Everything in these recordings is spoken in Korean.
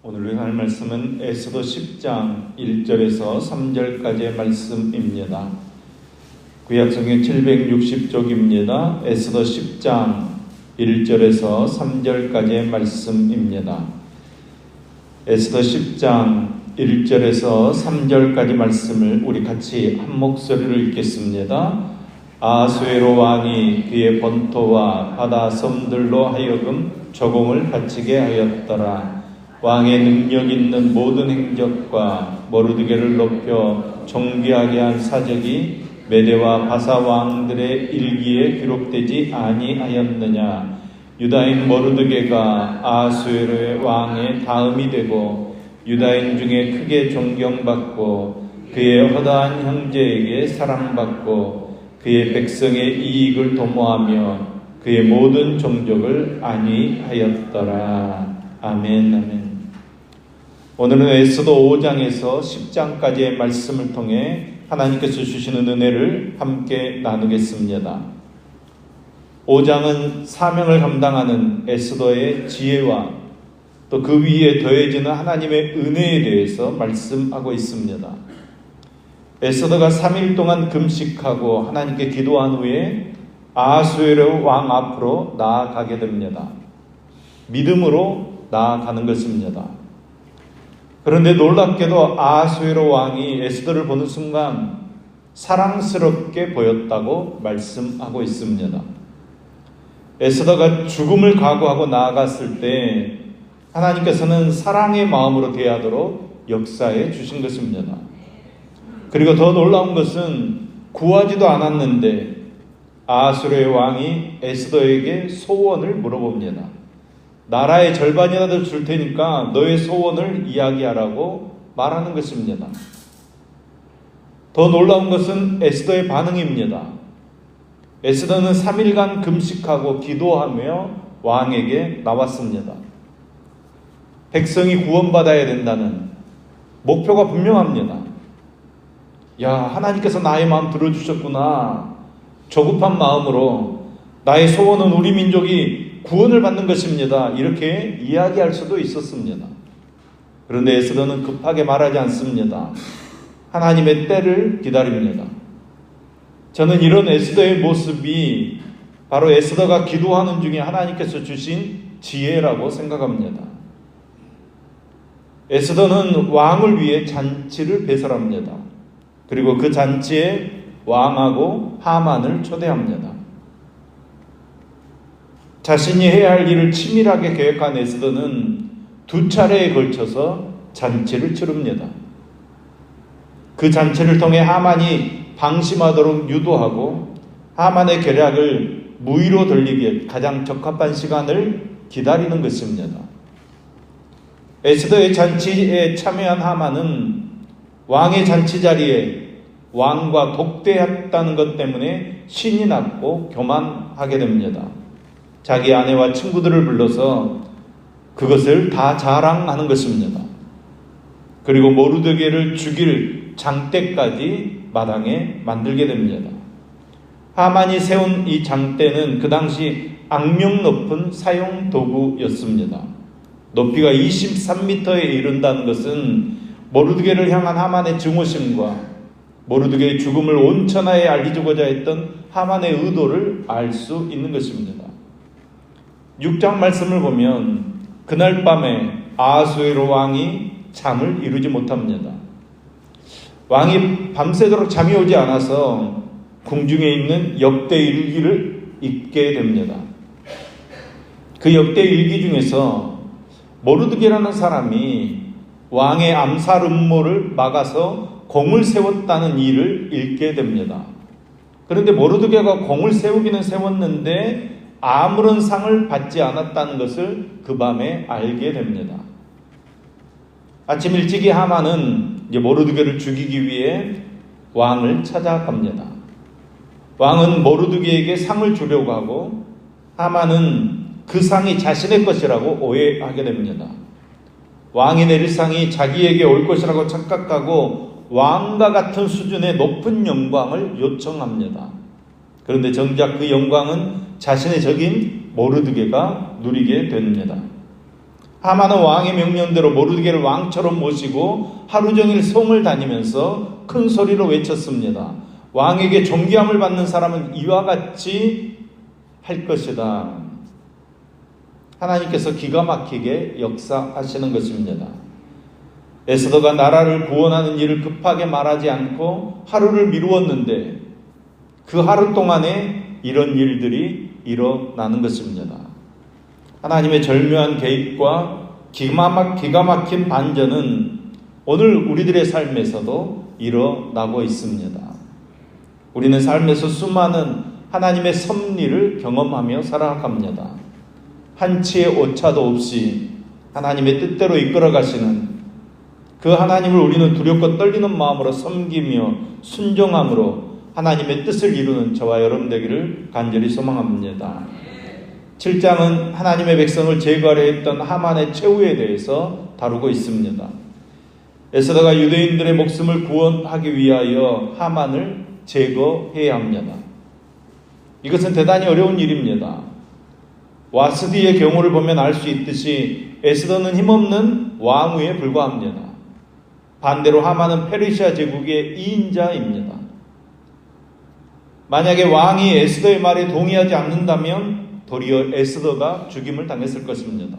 오늘 할 말씀은 에스더 10장 1절에서 3절까지의 말씀입니다. 구약성경 760쪽입니다. 에스더 10장 1절에서 3절까지의 말씀입니다. 에스더 10장 1절에서 3절까지 말씀을 우리 같이 한 목소리로 읽겠습니다. 아하수에로 왕이 그의 본토와 바다 섬들로 하여금 조공을 바치게 하였더라. 왕의 능력 있는 모든 행적과 모르드게를 높여 존귀하게 한 사적이 메대와 바사 왕들의 일기에 기록되지 아니하였느냐. 유다인 모르드게가 아하수에로의 왕의 다음이 되고 유다인 중에 크게 존경받고 그의 허다한 형제에게 사랑받고 그의 백성의 이익을 도모하며 그의 모든 종족을 안위하였더라. 아멘, 아멘. 오늘은 에스더 5장에서 10장까지의 말씀을 통해 하나님께서 주시는 은혜를 함께 나누겠습니다. 5장은 사명을 감당하는 에스더의 지혜와 또 그 위에 더해지는 하나님의 은혜에 대해서 말씀하고 있습니다. 에스더가 3일 동안 금식하고 하나님께 기도한 후에 아하수에로 왕 앞으로 나아가게 됩니다. 믿음으로 나아가는 것입니다. 그런데 놀랍게도 아하수에로 왕이 에스더를 보는 순간 사랑스럽게 보였다고 말씀하고 있습니다. 에스더가 죽음을 각오하고 나아갔을 때 하나님께서는 사랑의 마음으로 대하도록 역사해 주신 것입니다. 그리고 더 놀라운 것은 구하지도 않았는데 아하수에로의 왕이 에스더에게 소원을 물어봅니다. 나라의 절반이라도 줄 테니까 너의 소원을 이야기하라고 말하는 것입니다. 더 놀라운 것은 에스더의 반응입니다. 에스더는 3일간 금식하고 기도하며 왕에게 나왔습니다. 백성이 구원받아야 된다는 목표가 분명합니다. 야, 하나님께서 나의 마음 들어주셨구나. 조급한 마음으로 나의 소원은 우리 민족이 구원을 받는 것입니다. 이렇게 이야기할 수도 있었습니다. 그런데 에스더는 급하게 말하지 않습니다. 하나님의 때를 기다립니다. 저는 이런 에스더의 모습이 바로 에스더가 기도하는 중에 하나님께서 주신 지혜라고 생각합니다. 에스더는 왕을 위해 잔치를 배설합니다. 그리고 그 잔치에 왕하고 하만을 초대합니다. 자신이 해야 할 일을 치밀하게 계획한 에스더는 2차례에 걸쳐서 잔치를 치릅니다. 그 잔치를 통해 하만이 방심하도록 유도하고 하만의 계략을 무위로 돌리기에 가장 적합한 시간을 기다리는 것입니다. 에스더의 잔치에 참여한 하만은 왕의 잔치 자리에 왕과 독대했다는 것 때문에 신이 났고 교만하게 됩니다. 자기 아내와 친구들을 불러서 그것을 다 자랑하는 것입니다. 그리고 모르드게를 죽일 장대까지 마당에 만들게 됩니다. 하만이 세운 이 장대는 그 당시 악명 높은 사용 도구였습니다. 높이가 23m에 이른다는 것은 모르드게를 향한 하만의 증오심과 모르드게의 죽음을 온 천하에 알리고자 했던 하만의 의도를 알 수 있는 것입니다. 6장 말씀을 보면 그날 밤에 아하수에로 왕이 잠을 이루지 못합니다. 왕이 밤새도록 잠이 오지 않아서 궁중에 있는 역대 일기를 읽게 됩니다. 그 역대 일기 중에서 모르드게라는 사람이 왕의 암살 음모를 막아서 공을 세웠다는 일을 읽게 됩니다. 그런데 모르드게가 공을 세우기는 세웠는데 아무런 상을 받지 않았다는 것을 그 밤에 알게 됩니다. 아침 일찍이 하만은 이제 모르드게를 죽이기 위해 왕을 찾아갑니다. 왕은 모르드게에게 상을 주려고 하고 하만은 그 상이 자신의 것이라고 오해하게 됩니다. 왕이 내릴 상이 자기에게 올 것이라고 착각하고 왕과 같은 수준의 높은 영광을 요청합니다. 그런데 정작 그 영광은 자신의 적인 모르드게가 누리게 됩니다. 하만은 왕의 명령대로 모르드게를 왕처럼 모시고 하루 종일 성을 다니면서 큰 소리로 외쳤습니다. 왕에게 존귀함을 받는 사람은 이와 같이 할 것이다. 하나님께서 기가 막히게 역사하시는 것입니다. 에스더가 나라를 구원하는 일을 급하게 말하지 않고 하루를 미루었는데 그 하루 동안에 이런 일들이 일어나는 것입니다. 하나님의 절묘한 개입과 기가 막힌 반전은 오늘 우리들의 삶에서도 일어나고 있습니다. 우리는 삶에서 수많은 하나님의 섭리를 경험하며 살아갑니다. 한치의 오차도 없이 하나님의 뜻대로 이끌어 가시는 그 하나님을 우리는 두렵고 떨리는 마음으로 섬기며 순종함으로 하나님의 뜻을 이루는 저와 여러분 되기를 간절히 소망합니다. 7장은 하나님의 백성을 제거하려 했던 하만의 최후에 대해서 다루고 있습니다. 에스더가 유대인들의 목숨을 구원하기 위하여 하만을 제거해야 합니다. 이것은 대단히 어려운 일입니다. 와스디의 경우를 보면 알 수 있듯이 에스더는 힘없는 왕후에 불과합니다. 반대로 하만은 페르시아 제국의 2인자입니다. 만약에 왕이 에스더의 말에 동의하지 않는다면 도리어 에스더가 죽임을 당했을 것입니다.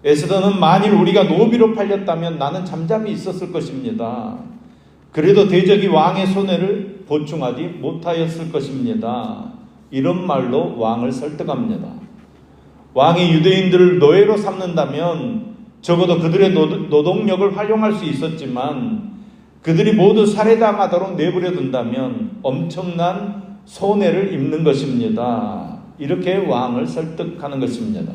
에스더는 만일 우리가 노비로 팔렸다면 나는 잠잠히 있었을 것입니다. 그래도 대적이 왕의 손해를 보충하지 못하였을 것입니다. 이런 말로 왕을 설득합니다. 왕이 유대인들을 노예로 삼는다면 적어도 그들의 노동력을 활용할 수 있었지만 그들이 모두 살해당하도록 내버려 둔다면 엄청난 손해를 입는 것입니다. 이렇게 왕을 설득하는 것입니다.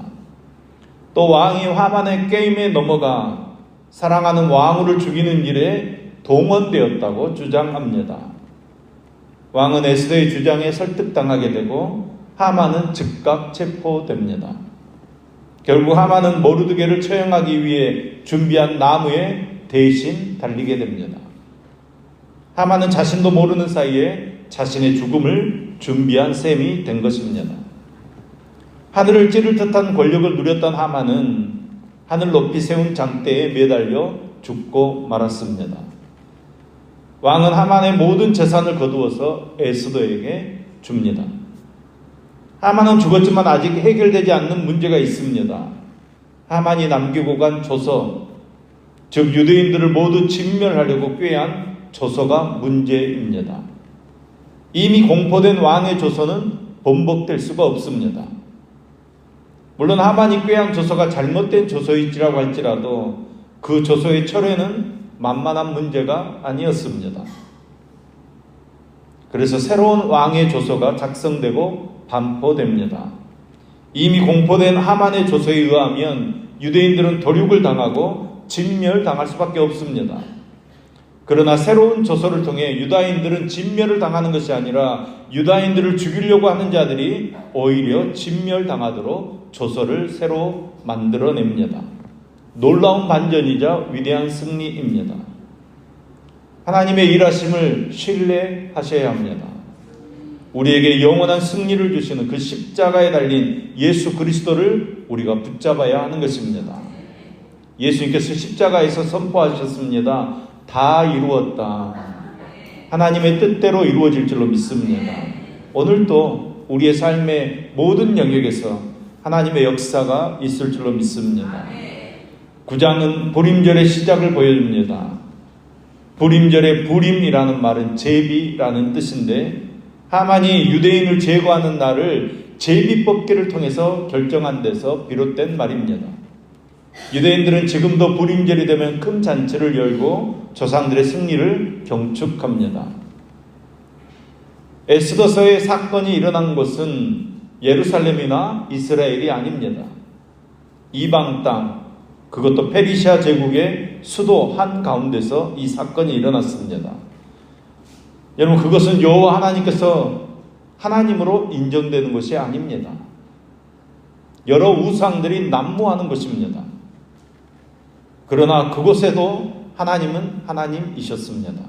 또 왕이 하만의 게임에 넘어가 사랑하는 왕후를 죽이는 일에 동원되었다고 주장합니다. 왕은 에스더의 주장에 설득당하게 되고 하만은 즉각 체포됩니다. 결국 하만은 모르드게를 처형하기 위해 준비한 나무에 대신 달리게 됩니다. 하만은 자신도 모르는 사이에 자신의 죽음을 준비한 셈이 된 것입니다. 하늘을 찌를 듯한 권력을 누렸던 하만은 하늘 높이 세운 장대에 매달려 죽고 말았습니다. 왕은 하만의 모든 재산을 거두어서 에스더에게 줍니다. 하만은 죽었지만 아직 해결되지 않는 문제가 있습니다. 하만이 남기고 간 조서, 즉 유대인들을 모두 진멸하려고 꾀한 조서가 문제입니다. 이미 공포된 왕의 조서는 번복될 수가 없습니다. 물론 하만이 꾀한 조서가 잘못된 조서일지라고 할지라도 그 조서의 철회는 만만한 문제가 아니었습니다. 그래서 새로운 왕의 조서가 작성되고 반포됩니다. 이미 공포된 하만의 조서에 의하면 유대인들은 도륙을 당하고 진멸당할 수밖에 없습니다. 그러나 새로운 조서를 통해 유다인들은 진멸을 당하는 것이 아니라 유다인들을 죽이려고 하는 자들이 오히려 진멸당하도록 조서를 새로 만들어냅니다. 놀라운 반전이자 위대한 승리입니다. 하나님의 일하심을 신뢰하셔야 합니다. 우리에게 영원한 승리를 주시는 그 십자가에 달린 예수 그리스도를 우리가 붙잡아야 하는 것입니다. 예수님께서 십자가에서 선포하셨습니다. 다 이루었다. 하나님의 뜻대로 이루어질 줄로 믿습니다. 오늘도 우리의 삶의 모든 영역에서 하나님의 역사가 있을 줄로 믿습니다. 9장은 불임절의 시작을 보여줍니다. 불임절의 불임이라는 말은 제비라는 뜻인데 하만이 유대인을 제거하는 날을 제비뽑기를 통해서 결정한 데서 비롯된 말입니다. 유대인들은 지금도 불임절이 되면 큰 잔치를 열고 조상들의 승리를 경축합니다. 에스더서의 사건이 일어난 곳은 예루살렘이나 이스라엘이 아닙니다. 이방 땅, 그것도 페르시아 제국의 수도 한가운데서 이 사건이 일어났습니다. 여러분, 그것은 여호와 하나님께서 하나님으로 인정되는 것이 아닙니다. 여러 우상들이 난무하는 것입니다. 그러나 그곳에도 하나님은 하나님이셨습니다.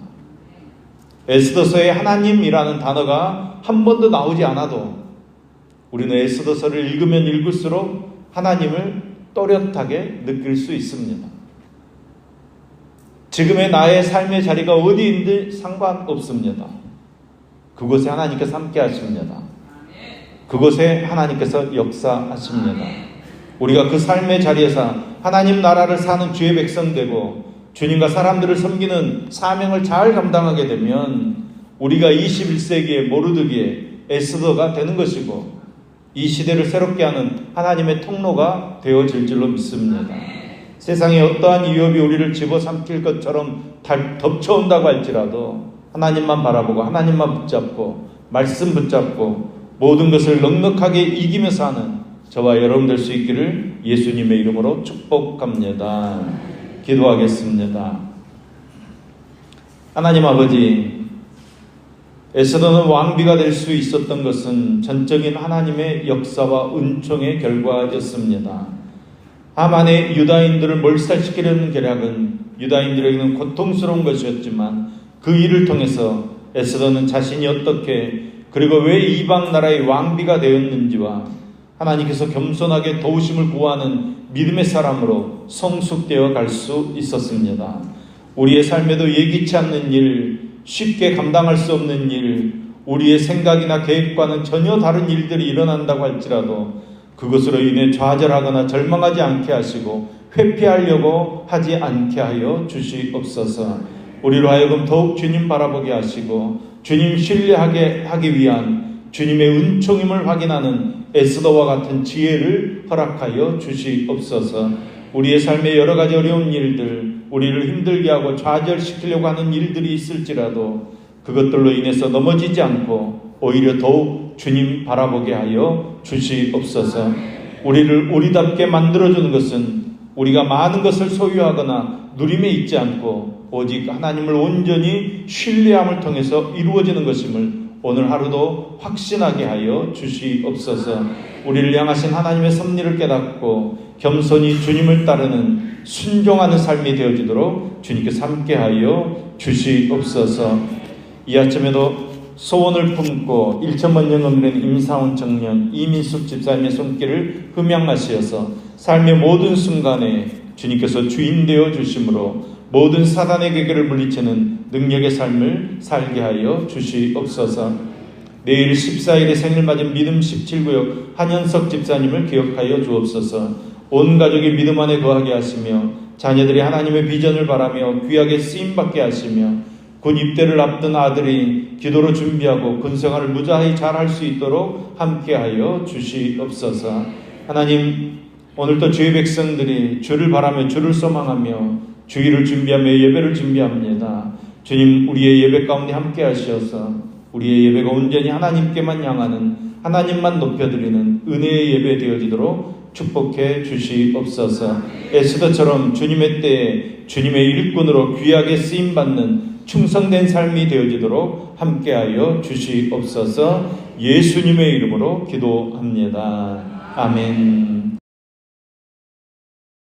에스더서에 하나님이라는 단어가 한 번도 나오지 않아도 우리는 에스더서를 읽으면 읽을수록 하나님을 또렷하게 느낄 수 있습니다. 지금의 나의 삶의 자리가 어디인지 상관없습니다. 그곳에 하나님께서 함께 하십니다. 그곳에 하나님께서 역사하십니다. 우리가 그 삶의 자리에서 하나님 나라를 사는 주의 백성 되고 주님과 사람들을 섬기는 사명을 잘 감당하게 되면 우리가 21세기의 모르드기의 에스더가 되는 것이고 이 시대를 새롭게 하는 하나님의 통로가 되어질 줄로 믿습니다. 세상에 어떠한 위협이 우리를 집어삼킬 것처럼 덮쳐온다고 할지라도 하나님만 바라보고 하나님만 붙잡고 말씀 붙잡고 모든 것을 넉넉하게 이기면서 하는 저와 여러분 될 수 있기를 예수님의 이름으로 축복합니다. 기도하겠습니다. 하나님 아버지, 에스더는 왕비가 될 수 있었던 것은 전적인 하나님의 역사와 은총의 결과였습니다. 하만의 유다인들을 몰살시키려는 계략은 유다인들에게는 고통스러운 것이었지만 그 일을 통해서 에스더는 자신이 어떻게 그리고 왜 이방 나라의 왕비가 되었는지와 하나님께서 겸손하게 도우심을 구하는 믿음의 사람으로 성숙되어 갈 수 있었습니다. 우리의 삶에도 예기치 않는 일, 쉽게 감당할 수 없는 일, 우리의 생각이나 계획과는 전혀 다른 일들이 일어난다고 할지라도 그것으로 인해 좌절하거나 절망하지 않게 하시고 회피하려고 하지 않게 하여 주시옵소서. 우리로 하여금 더욱 주님 바라보게 하시고 주님 신뢰하게 하기 위한 주님의 은총임을 확인하는 에스더와 같은 지혜를 허락하여 주시옵소서. 우리의 삶에 여러 가지 어려운 일들, 우리를 힘들게 하고 좌절시키려고 하는 일들이 있을지라도 그것들로 인해서 넘어지지 않고 오히려 더욱 주님 바라보게 하여 주시옵소서. 우리를 우리답게 만들어주는 것은 우리가 많은 것을 소유하거나 누림에 있지 않고 오직 하나님을 온전히 신뢰함을 통해서 이루어지는 것임을 오늘 하루도 확신하게 하여 주시옵소서. 우리를 향하신 하나님의 섭리를 깨닫고 겸손히 주님을 따르는 순종하는 삶이 되어지도록 주님께서 함께하여 주시옵소서. 이 아침에도 소원을 품고 1천만 년 넘는 임상훈 청년 이민숙 집사님의 손길을 흠양하시어서 삶의 모든 순간에 주님께서 주인 되어 주심으로 모든 사단의 계계를 물리치는 능력의 삶을 살게 하여 주시옵소서. 내일 14일에 생일 맞은 믿음 17구역 한현석 집사님을 기억하여 주옵소서. 온 가족이 믿음 안에 거하게 하시며 자녀들이 하나님의 비전을 바라며 귀하게 쓰임받게 하시며 군 입대를 앞둔 아들이 기도로 준비하고 군 생활을 무사히 잘할 수 있도록 함께하여 주시옵소서. 하나님, 오늘도 주의 백성들이 주를 바라며 주를 소망하며 주일을 준비하며 예배를 준비합니다. 주님, 우리의 예배 가운데 함께 하시어서 우리의 예배가 온전히 하나님께만 향하는 하나님만 높여드리는 은혜의 예배 되어지도록 축복해 주시옵소서. 에스더처럼 주님의 때에 주님의 일꾼으로 귀하게 쓰임받는 충성된 삶이 되어지도록 함께하여 주시옵소서. 예수님의 이름으로 기도합니다. 아멘.